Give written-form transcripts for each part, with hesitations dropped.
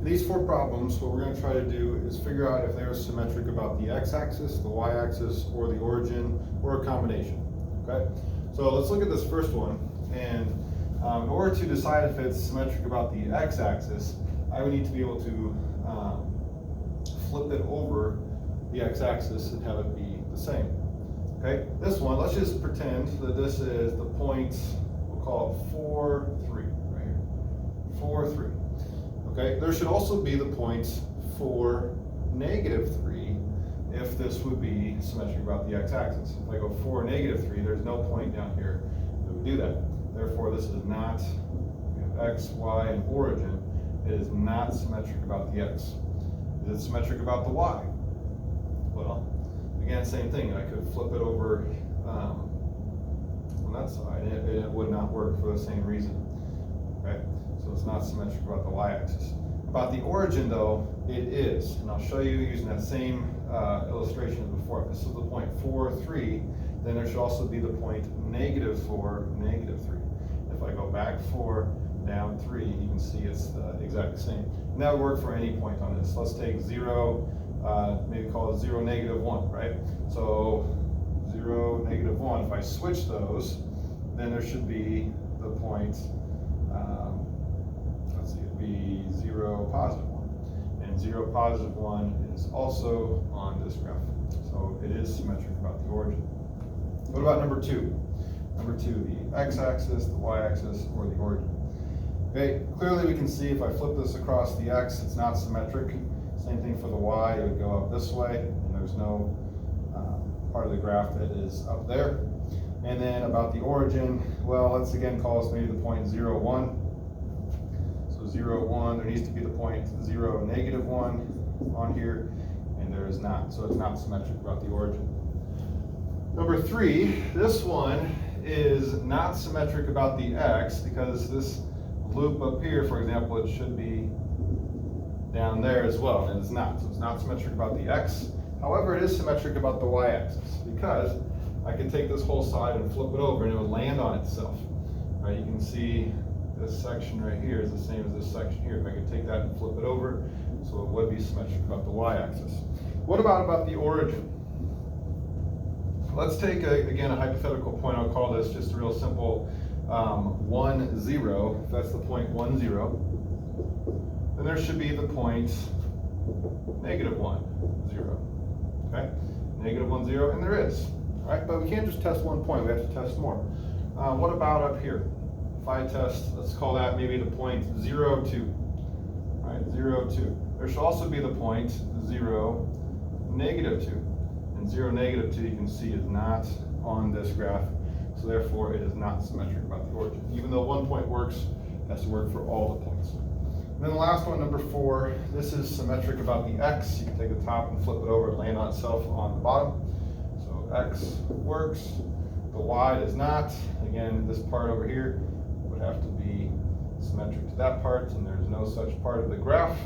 In these four problems, what we're going to try to do is figure out if they're symmetric about the x-axis, the y-axis, or the origin, or a combination. Okay? So let's look at this first one. And in order to decide if it's symmetric about the x-axis, I would need to be able to flip it over the x-axis and have it be the same. Okay? This one, let's just pretend that this is the point, we'll call it 4, 3, right here. 4, 3. Okay? There should also be the point 4, negative 3, if this would be symmetric about the x-axis. If I go 4, negative 3, there's no point down here that would do that. Therefore, this is not, we have x, y, and origin. It is not symmetric about the x. Is it symmetric about the y? Well, again, same thing. I could flip it over on that side, and it would not work for the same reason. Okay? So it's not symmetric about the y-axis. About the origin, though, it is. And I'll show you using that same illustration as before. If this is the point 4, 3, then there should also be the point negative 4, negative 3. If I go back 4, down 3, you can see it's the exact same. And that would work for any point on this. Let's take 0, maybe call it 0, negative 1, right? So 0, negative 1, if I switch those, then there should be the point, let's see, it'd be 0, positive 1. And 0, positive 1 is also on this graph. So it is symmetric about the origin. What about number 2? Number 2, the x-axis, the y-axis, or the origin. Okay, clearly we can see if I flip this across the x, it's not symmetric. Same thing for the y, it would go up this way, and there's no part of the graph that is up there. And then about the origin, well, let's again call this maybe the point 0, 1. So 0, 1, there needs to be the point 0, negative 1 on here, and there is not, so it's not symmetric about the origin. Number 3, this one is not symmetric about the x because this loop up here, for example, it should be down there as well, and it's not. So it's not symmetric about the x. However, it is symmetric about the y-axis because I can take this whole side and flip it over and it would land on itself. Right? You can see this section right here is the same as this section here. If I could take that and flip it over, so it would be symmetric about the y-axis. What about the origin? Let's take, again, a hypothetical point. I'll call this just a real simple 1, 0. If that's the point 1, 0, then there should be the point negative 1, 0. Okay? Negative 1, 0, and there is. All right? But we can't just test one point. We have to test more. What about up here? If I test, let's call that maybe the point 0, 2. All right? 0, 2. There should also be the point 0, negative 2. And 0, negative 2, you can see is not on this graph. So therefore, it is not symmetric about the origin. Even though one point works, it has to work for all the points. And then the last one, number 4, this is symmetric about the x. You can take the top and flip it over and land on itself on the bottom. So x works, the y does not. Again, this part over here would have to be symmetric to that part, and there's no such part of the graph.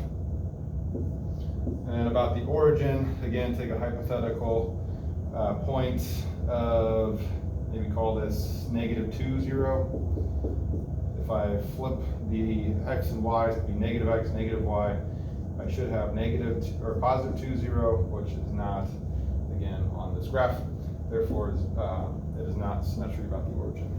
And then about the origin, again, take a hypothetical point of, maybe call this negative 2, 0. If I flip the x and y to be negative x, negative y, I should have negative or positive 2, 0, which is not, again, on this graph. Therefore, it is not symmetric about the origin.